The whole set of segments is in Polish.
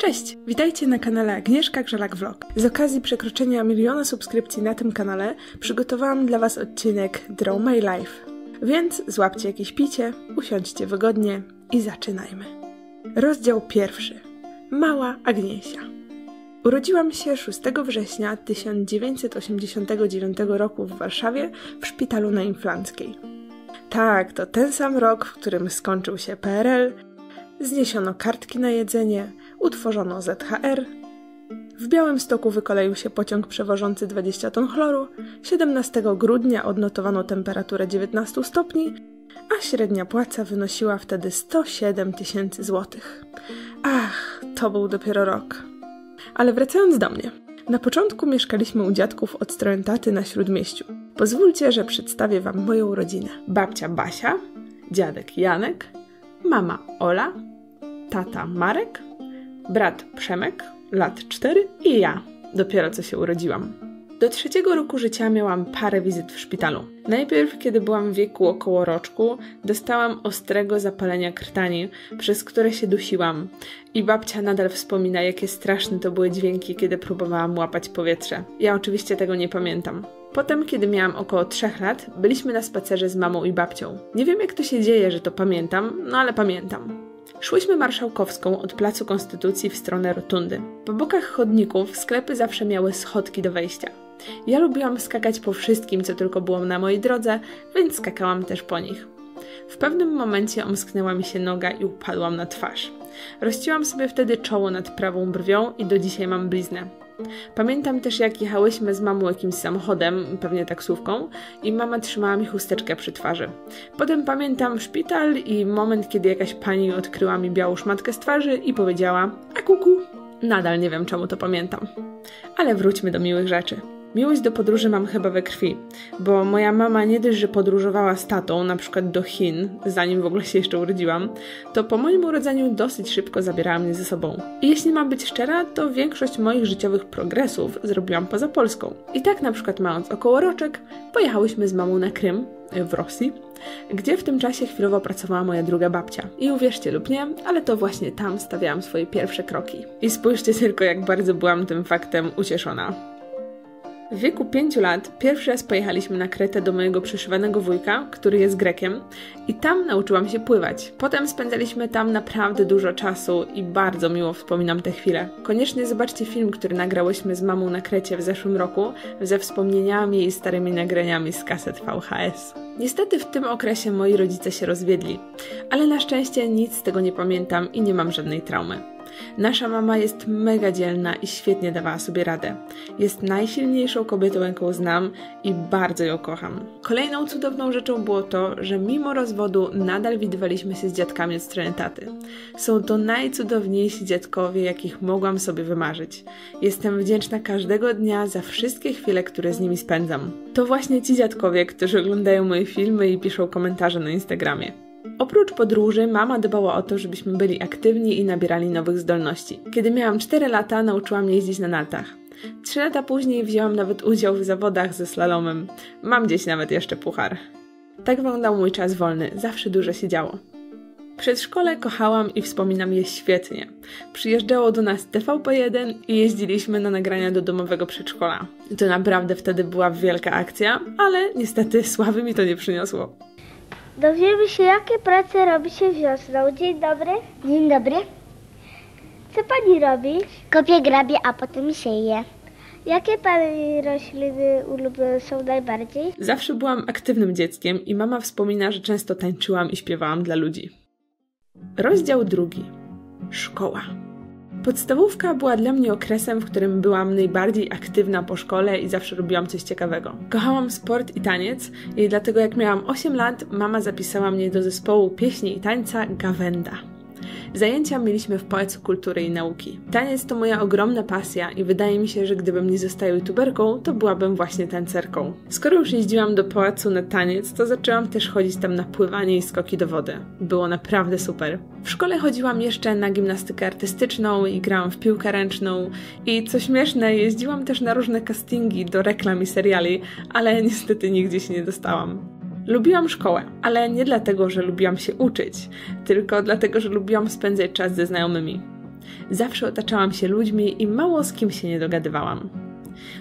Cześć! Witajcie na kanale Agnieszka Grzelak Vlog. Z okazji przekroczenia 1 000 000 subskrypcji na tym kanale przygotowałam dla Was odcinek Draw My Life. Więc złapcie jakieś picie, usiądźcie wygodnie i zaczynajmy. Rozdział 1. Mała Agniesia. Urodziłam się 6 września 1989 roku w Warszawie w szpitalu na Inflanckiej. Tak, to ten sam rok, w którym skończył się PRL, zniesiono kartki na jedzenie, utworzono ZHR, w Białymstoku wykoleił się pociąg przewożący 20 ton chloru, 17 grudnia odnotowano temperaturę 19 stopni, a średnia płaca wynosiła wtedy 107 000 złotych. Ach, to był dopiero rok. Ale wracając do mnie. Na początku mieszkaliśmy u dziadków od strony taty na Śródmieściu. Pozwólcie, że przedstawię Wam moją rodzinę. Babcia Basia, dziadek Janek, mama Ola, tata Marek, brat Przemek, lat 4 i ja, dopiero co się urodziłam. Do 3 roku życia miałam parę wizyt w szpitalu. Najpierw, kiedy byłam w wieku około roczku, dostałam ostrego zapalenia krtani, przez które się dusiłam. I babcia nadal wspomina, jakie straszne to były dźwięki, kiedy próbowałam łapać powietrze. Ja oczywiście tego nie pamiętam. Potem, kiedy miałam około 3 lat, byliśmy na spacerze z mamą i babcią. Nie wiem, jak to się dzieje, że to pamiętam, no ale pamiętam. Szłyśmy Marszałkowską od Placu Konstytucji w stronę Rotundy. Po bokach chodników sklepy zawsze miały schodki do wejścia. Ja lubiłam skakać po wszystkim, co tylko było na mojej drodze, więc skakałam też po nich. W pewnym momencie omsknęła mi się noga i upadłam na twarz. Rozcięłam sobie wtedy czoło nad prawą brwią i do dzisiaj mam bliznę. Pamiętam też, jak jechałyśmy z mamą jakimś samochodem, pewnie taksówką, i mama trzymała mi chusteczkę przy twarzy. Potem pamiętam szpital i moment, kiedy jakaś pani odkryła mi białą szmatkę z twarzy i powiedziała: a kuku. Nadal nie wiem, czemu to pamiętam. Ale wróćmy do miłych rzeczy. Miłość do podróży mam chyba we krwi, bo moja mama nie dość, że podróżowała z tatą, na przykład do Chin, zanim w ogóle się jeszcze urodziłam, to po moim urodzeniu dosyć szybko zabierała mnie ze sobą. I jeśli mam być szczera, to większość moich życiowych progresów zrobiłam poza Polską. I tak na przykład mając około roczek, pojechałyśmy z mamą na Krym, w Rosji, gdzie w tym czasie chwilowo pracowała moja druga babcia. I uwierzcie lub nie, ale to właśnie tam stawiałam swoje pierwsze kroki. I spójrzcie tylko, jak bardzo byłam tym faktem ucieszona. W wieku 5 lat pierwszy raz pojechaliśmy na Kretę do mojego przyszywanego wujka, który jest Grekiem, i tam nauczyłam się pływać. Potem spędzaliśmy tam naprawdę dużo czasu i bardzo miło wspominam te chwile. Koniecznie zobaczcie film, który nagrałyśmy z mamą na Krecie w zeszłym roku, ze wspomnieniami i starymi nagraniami z kaset VHS. Niestety w tym okresie moi rodzice się rozwiedli, ale na szczęście nic z tego nie pamiętam i nie mam żadnej traumy. Nasza mama jest mega dzielna i świetnie dawała sobie radę. Jest najsilniejszą kobietą, jaką znam i bardzo ją kocham. Kolejną cudowną rzeczą było to, że mimo rozwodu nadal widywaliśmy się z dziadkami od strony taty. Są to najcudowniejsi dziadkowie, jakich mogłam sobie wymarzyć. Jestem wdzięczna każdego dnia za wszystkie chwile, które z nimi spędzam. To właśnie ci dziadkowie, którzy oglądają moje filmy i piszą komentarze na Instagramie. Oprócz podróży mama dbała o to, żebyśmy byli aktywni i nabierali nowych zdolności. Kiedy miałam 4 lata, nauczyłam jeździć na nartach. 3 lata później wzięłam nawet udział w zawodach ze slalomem. Mam gdzieś nawet jeszcze puchar. Tak wyglądał mój czas wolny, zawsze dużo się działo. W przedszkole kochałam i wspominam je świetnie. Przyjeżdżało do nas TVP1 i jeździliśmy na nagrania do domowego przedszkola. To naprawdę wtedy była wielka akcja, ale niestety sławy mi to nie przyniosło. Dowiemy się, jakie prace robi się wiosną. Dzień dobry. Dzień dobry. Co pani robi? Kopię, grabię, a potem sieję. Jakie pani rośliny ulubione są najbardziej? Zawsze byłam aktywnym dzieckiem i mama wspomina, że często tańczyłam i śpiewałam dla ludzi. Rozdział 2. Szkoła. Podstawówka była dla mnie okresem, w którym byłam najbardziej aktywna po szkole i zawsze robiłam coś ciekawego. Kochałam sport i taniec i dlatego jak miałam 8 lat, mama zapisała mnie do zespołu pieśni i tańca Gawenda. Zajęcia mieliśmy w Pałacu Kultury i Nauki. Taniec to moja ogromna pasja i wydaje mi się, że gdybym nie została youtuberką, to byłabym właśnie tancerką. Skoro już jeździłam do pałacu na taniec, to zaczęłam też chodzić tam na pływanie i skoki do wody. Było naprawdę super. W szkole chodziłam jeszcze na gimnastykę artystyczną i grałam w piłkę ręczną i co śmieszne, jeździłam też na różne castingi do reklam i seriali, ale niestety nigdzie się nie dostałam. Lubiłam szkołę, ale nie dlatego, że lubiłam się uczyć, tylko dlatego, że lubiłam spędzać czas ze znajomymi. Zawsze otaczałam się ludźmi i mało z kim się nie dogadywałam.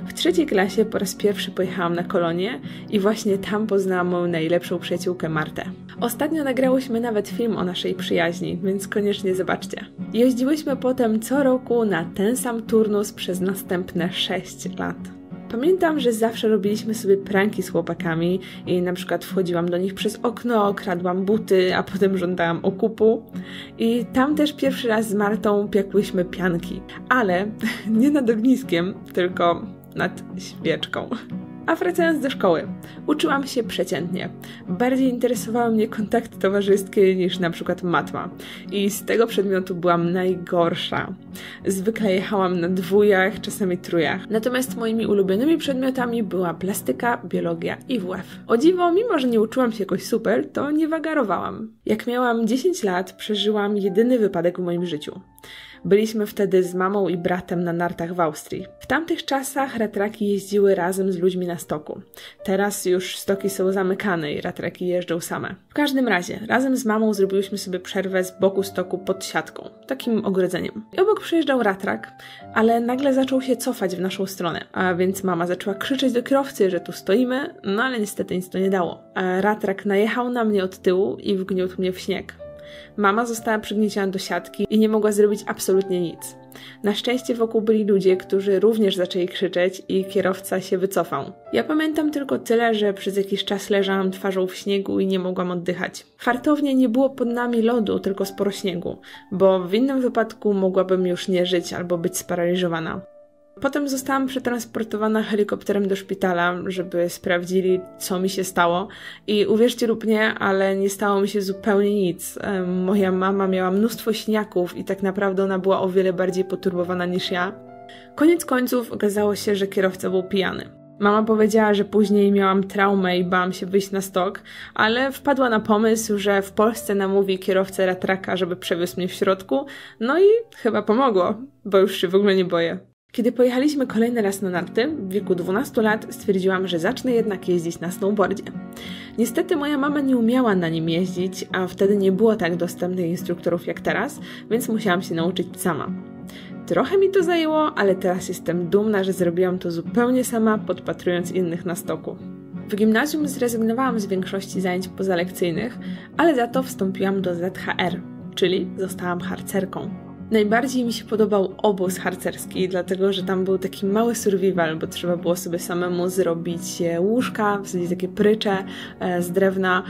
W 3. klasie po raz pierwszy pojechałam na kolonie i właśnie tam poznałam moją najlepszą przyjaciółkę Martę. Ostatnio nagrałyśmy nawet film o naszej przyjaźni, więc koniecznie zobaczcie. Jeździłyśmy potem co roku na ten sam turnus przez następne 6 lat. Pamiętam, że zawsze robiliśmy sobie pranki z chłopakami i na przykład wchodziłam do nich przez okno, kradłam buty, a potem żądałam okupu. I tam też pierwszy raz z Martą piekłyśmy pianki, ale nie nad ogniskiem, tylko nad świeczką. A wracając do szkoły, uczyłam się przeciętnie. Bardziej interesowały mnie kontakty towarzyskie niż na przykład matma. I z tego przedmiotu byłam najgorsza. Zwykle jechałam na 2, czasami 3. Natomiast moimi ulubionymi przedmiotami była plastyka, biologia i WF. O dziwo, mimo że nie uczyłam się jakoś super, to nie wagarowałam. Jak miałam 10 lat, przeżyłam jedyny wypadek w moim życiu. Byliśmy wtedy z mamą i bratem na nartach w Austrii. W tamtych czasach ratraki jeździły razem z ludźmi na stoku. Teraz już stoki są zamykane i ratraki jeżdżą same. W każdym razie, razem z mamą zrobiłyśmy sobie przerwę z boku stoku pod siatką, takim ogrodzeniem. I obok przejeżdżał ratrak, ale nagle zaczął się cofać w naszą stronę, a więc mama zaczęła krzyczeć do kierowcy, że tu stoimy, no ale niestety nic to nie dało. A ratrak najechał na mnie od tyłu i wgniótł mnie w śnieg. Mama została przygnieciona do siatki i nie mogła zrobić absolutnie nic. Na szczęście wokół byli ludzie, którzy również zaczęli krzyczeć i kierowca się wycofał. Ja pamiętam tylko tyle, że przez jakiś czas leżałam twarzą w śniegu i nie mogłam oddychać. Fartownie nie było pod nami lodu, tylko sporo śniegu, bo w innym wypadku mogłabym już nie żyć albo być sparaliżowana. Potem zostałam przetransportowana helikopterem do szpitala, żeby sprawdzili, co mi się stało. I uwierzcie lub nie, ale nie stało mi się zupełnie nic. Moja mama miała mnóstwo siniaków i tak naprawdę ona była o wiele bardziej poturbowana niż ja. Koniec końców okazało się, że kierowca był pijany. Mama powiedziała, że później miałam traumę i bałam się wyjść na stok, ale wpadła na pomysł, że w Polsce namówi kierowcę ratraka, żeby przewiózł mnie w środku. No i chyba pomogło, bo już się w ogóle nie boję. Kiedy pojechaliśmy kolejny raz na narty, w wieku 12 lat stwierdziłam, że zacznę jednak jeździć na snowboardzie. Niestety moja mama nie umiała na nim jeździć, a wtedy nie było tak dostępnych instruktorów jak teraz, więc musiałam się nauczyć sama. Trochę mi to zajęło, ale teraz jestem dumna, że zrobiłam to zupełnie sama, podpatrując innych na stoku. W gimnazjum zrezygnowałam z większości zajęć pozalekcyjnych, ale za to wstąpiłam do ZHR, czyli zostałam harcerką. Najbardziej mi się podobał obóz harcerski, dlatego że tam był taki mały survival, bo trzeba było sobie samemu zrobić łóżka, wsadzić takie prycze z drewna,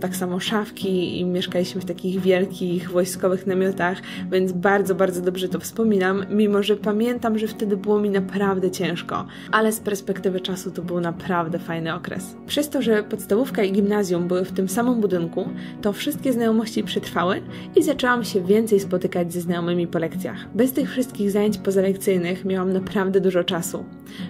tak samo szafki i mieszkaliśmy w takich wielkich wojskowych namiotach, więc bardzo, bardzo dobrze to wspominam, mimo że pamiętam, że wtedy było mi naprawdę ciężko, ale z perspektywy czasu to był naprawdę fajny okres. Przez to, że podstawówka i gimnazjum były w tym samym budynku, to wszystkie znajomości przetrwały i zaczęłam się więcej spotykać ze znajomymi po lekcjach. Bez tych wszystkich zajęć pozalekcyjnych miałam naprawdę dużo czasu.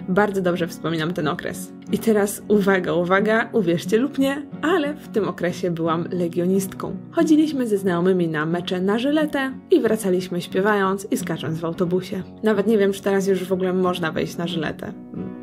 Bardzo dobrze wspominam ten okres. I teraz uwaga, uwierzcie lub nie, ale w tym okresie byłam legionistką. Chodziliśmy ze znajomymi na mecze na żyletę i wracaliśmy śpiewając i skacząc w autobusie. Nawet nie wiem, czy teraz już w ogóle można wejść na żyletę.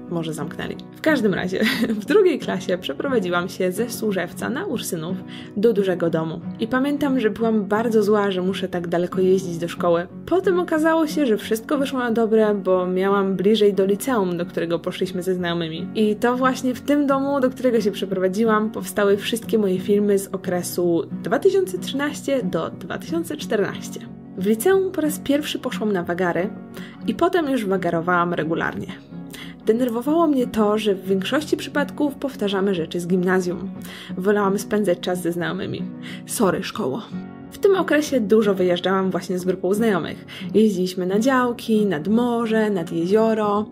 Może zamknęli. W każdym razie, w 2. klasie przeprowadziłam się ze Służewca na Ursynów do dużego domu. I pamiętam, że byłam bardzo zła, że muszę tak daleko jeździć do szkoły. Potem okazało się, że wszystko wyszło na dobre, bo miałam bliżej do liceum, do którego poszliśmy ze znajomymi. I to właśnie w tym domu, do którego się przeprowadziłam, powstały wszystkie moje filmy z okresu 2013 do 2014. W liceum po raz pierwszy poszłam na wagary i potem już wagarowałam regularnie. Denerwowało mnie to, że w większości przypadków powtarzamy rzeczy z gimnazjum. Wolałam spędzać czas ze znajomymi. Sorry, szkoło. W tym okresie dużo wyjeżdżałam właśnie z grupą znajomych. Jeździliśmy na działki, nad morze, nad jezioro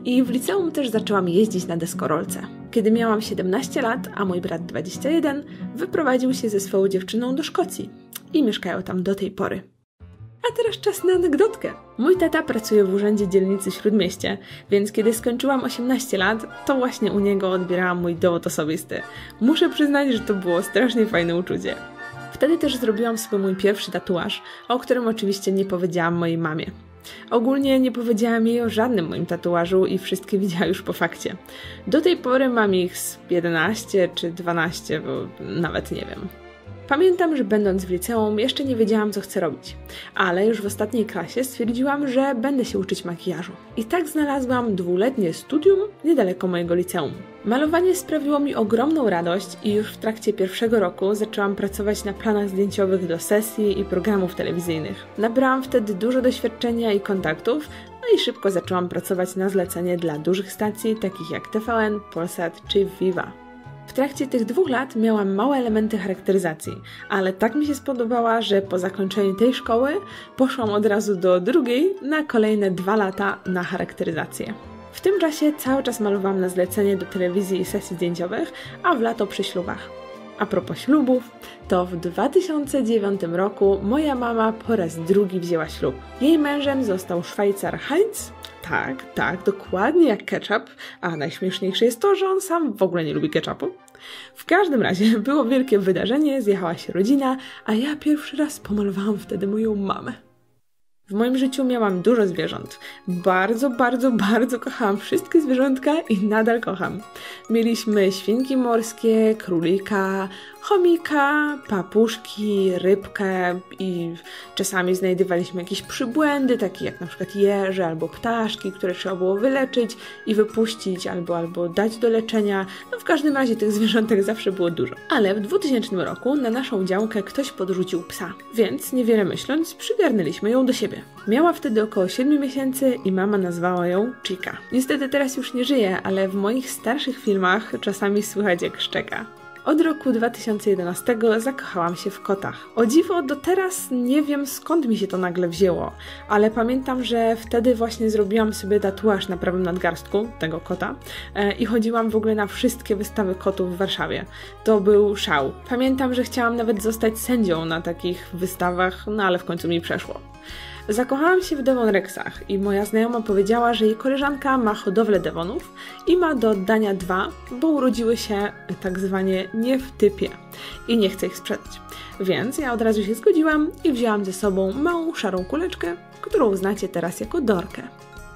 i w liceum też zaczęłam jeździć na deskorolce. Kiedy miałam 17 lat, a mój brat 21, wyprowadził się ze swoją dziewczyną do Szkocji i mieszkają tam do tej pory. A teraz czas na anegdotkę. Mój tata pracuje w urzędzie dzielnicy Śródmieście, więc kiedy skończyłam 18 lat, to właśnie u niego odbierałam mój dowód osobisty. Muszę przyznać, że to było strasznie fajne uczucie. Wtedy też zrobiłam sobie mój pierwszy tatuaż, o którym oczywiście nie powiedziałam mojej mamie. Ogólnie nie powiedziałam jej o żadnym moim tatuażu i wszystkie widziała już po fakcie. Do tej pory mam ich z 11 czy 12, bo nawet nie wiem. Pamiętam, że będąc w liceum jeszcze nie wiedziałam, co chcę robić, ale już w ostatniej klasie stwierdziłam, że będę się uczyć makijażu. I tak znalazłam 2-letnie studium niedaleko mojego liceum. Malowanie sprawiło mi ogromną radość i już w trakcie pierwszego roku zaczęłam pracować na planach zdjęciowych do sesji i programów telewizyjnych. Nabrałam wtedy dużo doświadczenia i kontaktów, no i szybko zaczęłam pracować na zlecenie dla dużych stacji, takich jak TVN, Polsat czy Viva. W trakcie tych 2 lat miałam małe elementy charakteryzacji, ale tak mi się spodobała, że po zakończeniu tej szkoły poszłam od razu do drugiej na kolejne 2 lata na charakteryzację. W tym czasie cały czas malowałam na zlecenie do telewizji i sesji zdjęciowych, a w lato przy ślubach. A propos ślubów, to w 2009 roku moja mama po raz drugi wzięła ślub. Jej mężem został Szwajcar Heinz. Tak, dokładnie jak ketchup, a najśmieszniejsze jest to, że on sam w ogóle nie lubi ketchupu. W każdym razie było wielkie wydarzenie, zjechała się rodzina, a ja pierwszy raz pomalowałam wtedy moją mamę. W moim życiu miałam dużo zwierząt. Bardzo kochałam wszystkie zwierzątka i nadal kocham. Mieliśmy świnki morskie, królika, chomika, papuszki, rybkę i czasami znajdowaliśmy jakieś przybłędy, takie jak na przykład jeże albo ptaszki, które trzeba było wyleczyć i wypuścić albo dać do leczenia. No w każdym razie tych zwierzątek zawsze było dużo. Ale w 2000 roku na naszą działkę ktoś podrzucił psa, więc niewiele myśląc przygarnęliśmy ją do siebie. Miała wtedy około 7 miesięcy i mama nazwała ją Chica. Niestety teraz już nie żyje, ale w moich starszych filmach czasami słychać jak szczeka. Od roku 2011 zakochałam się w kotach. O dziwo, do teraz nie wiem skąd mi się to nagle wzięło, ale pamiętam, że wtedy właśnie zrobiłam sobie tatuaż na prawym nadgarstku tego kota i chodziłam w ogóle na wszystkie wystawy kotów w Warszawie. To był szał. Pamiętam, że chciałam nawet zostać sędzią na takich wystawach, no ale w końcu mi przeszło. Zakochałam się w Devon Rexach i moja znajoma powiedziała, że jej koleżanka ma hodowlę Devonów i ma do oddania 2, bo urodziły się tak zwanie nie w typie i nie chce ich sprzedać. Więc ja od razu się zgodziłam i wzięłam ze sobą małą szarą kuleczkę, którą znacie teraz jako Dorkę.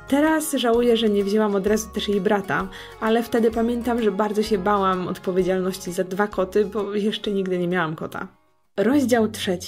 Teraz żałuję, że nie wzięłam od razu też jej brata, ale wtedy pamiętam, że bardzo się bałam odpowiedzialności za 2 koty, bo jeszcze nigdy nie miałam kota. Rozdział 3.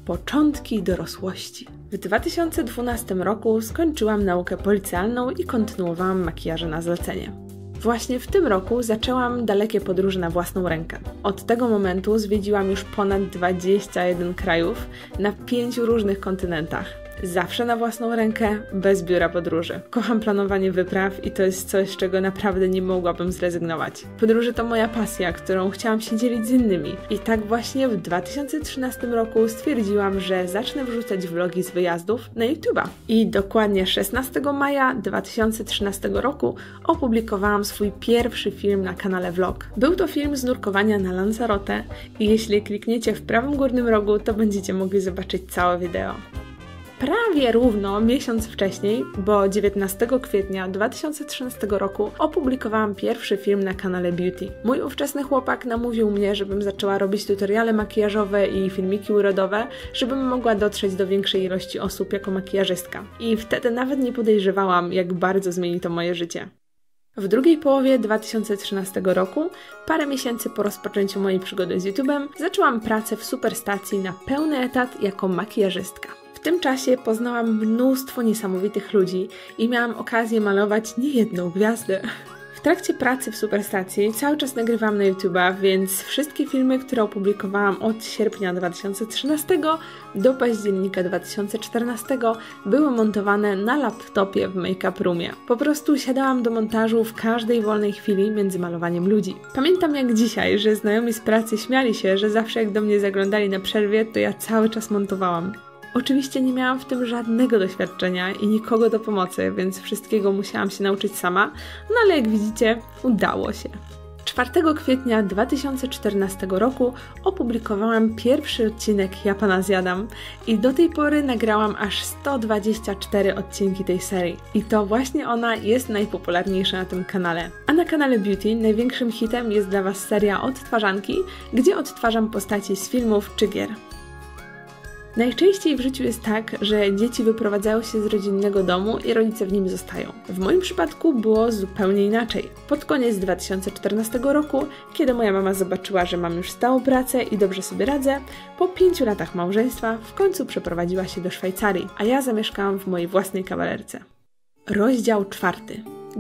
Początki dorosłości. W 2012 roku skończyłam naukę policealną i kontynuowałam makijaże na zlecenie. Właśnie w tym roku zaczęłam dalekie podróże na własną rękę. Od tego momentu zwiedziłam już ponad 21 krajów na 5 różnych kontynentach. Zawsze na własną rękę, bez biura podróży. Kocham planowanie wypraw i to jest coś, z czego naprawdę nie mogłabym zrezygnować. Podróże to moja pasja, którą chciałam się dzielić z innymi. I tak właśnie w 2013 roku stwierdziłam, że zacznę wrzucać vlogi z wyjazdów na YouTube'a. I dokładnie 16 maja 2013 roku opublikowałam swój pierwszy film na kanale Vlog. Był to film z nurkowania na Lanzarote i jeśli klikniecie w prawym górnym rogu, to będziecie mogli zobaczyć całe wideo. Prawie równo miesiąc wcześniej, bo 19 kwietnia 2013 roku opublikowałam pierwszy film na kanale Beauty. Mój ówczesny chłopak namówił mnie, żebym zaczęła robić tutoriale makijażowe i filmiki urodowe, żebym mogła dotrzeć do większej ilości osób jako makijażystka. I wtedy nawet nie podejrzewałam, jak bardzo zmieni to moje życie. W drugiej połowie 2013 roku, parę miesięcy po rozpoczęciu mojej przygody z YouTube'em, zaczęłam pracę w Superstacji na pełny etat jako makijażystka. W tym czasie poznałam mnóstwo niesamowitych ludzi i miałam okazję malować niejedną gwiazdę. W trakcie pracy w Superstacji cały czas nagrywałam na YouTube'a, więc wszystkie filmy, które opublikowałam od sierpnia 2013 do października 2014 były montowane na laptopie w make-up roomie. Po prostu siadałam do montażu w każdej wolnej chwili między malowaniem ludzi. Pamiętam jak dzisiaj, że znajomi z pracy śmiali się, że zawsze jak do mnie zaglądali na przerwie, to ja cały czas montowałam. Oczywiście nie miałam w tym żadnego doświadczenia i nikogo do pomocy, więc wszystkiego musiałam się nauczyć sama, no ale jak widzicie, udało się. 4 kwietnia 2014 roku opublikowałam pierwszy odcinek Ja Pana Zjadam i do tej pory nagrałam aż 124 odcinki tej serii. I to właśnie ona jest najpopularniejsza na tym kanale. A na kanale Beauty największym hitem jest dla Was seria Odtwarzanki, gdzie odtwarzam postaci z filmów czy gier. Najczęściej w życiu jest tak, że dzieci wyprowadzają się z rodzinnego domu i rodzice w nim zostają. W moim przypadku było zupełnie inaczej. Pod koniec 2014 roku, kiedy moja mama zobaczyła, że mam już stałą pracę i dobrze sobie radzę, po 5 latach małżeństwa w końcu przeprowadziła się do Szwajcarii, a ja zamieszkałam w mojej własnej kawalerce. Rozdział 4.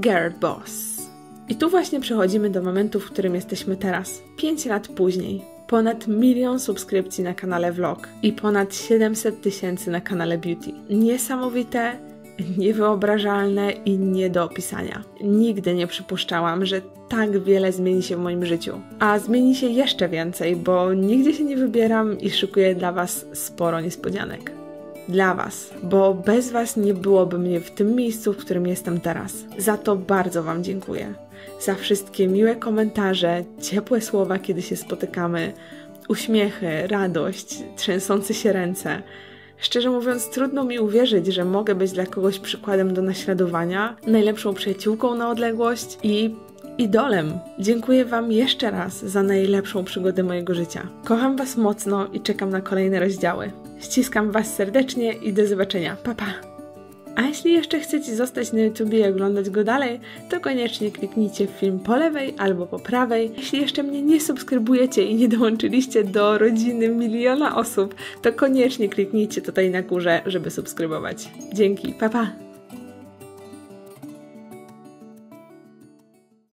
Girl Boss. I tu właśnie przechodzimy do momentu, w którym jesteśmy teraz. 5 lat później. Ponad 1 000 000 subskrypcji na kanale Vlog i ponad 700 000 na kanale Beauty. Niesamowite, niewyobrażalne i nie do opisania. Nigdy nie przypuszczałam, że tak wiele zmieni się w moim życiu. A zmieni się jeszcze więcej, bo nigdzie się nie wybieram i szykuję dla Was sporo niespodzianek. Dla Was, bo bez Was nie byłoby mnie w tym miejscu, w którym jestem teraz. Za to bardzo Wam dziękuję. Za wszystkie miłe komentarze, ciepłe słowa, kiedy się spotykamy, uśmiechy, radość, trzęsące się ręce. Szczerze mówiąc, trudno mi uwierzyć, że mogę być dla kogoś przykładem do naśladowania, najlepszą przyjaciółką na odległość i idolem. Dziękuję Wam jeszcze raz za najlepszą przygodę mojego życia. Kocham Was mocno i czekam na kolejne rozdziały. Ściskam Was serdecznie i do zobaczenia. Pa, pa! A jeśli jeszcze chcecie zostać na YouTubie i oglądać go dalej, to koniecznie kliknijcie w film po lewej albo po prawej. Jeśli jeszcze mnie nie subskrybujecie i nie dołączyliście do rodziny 1 000 000 osób, to koniecznie kliknijcie tutaj na górze, żeby subskrybować. Dzięki, pa pa!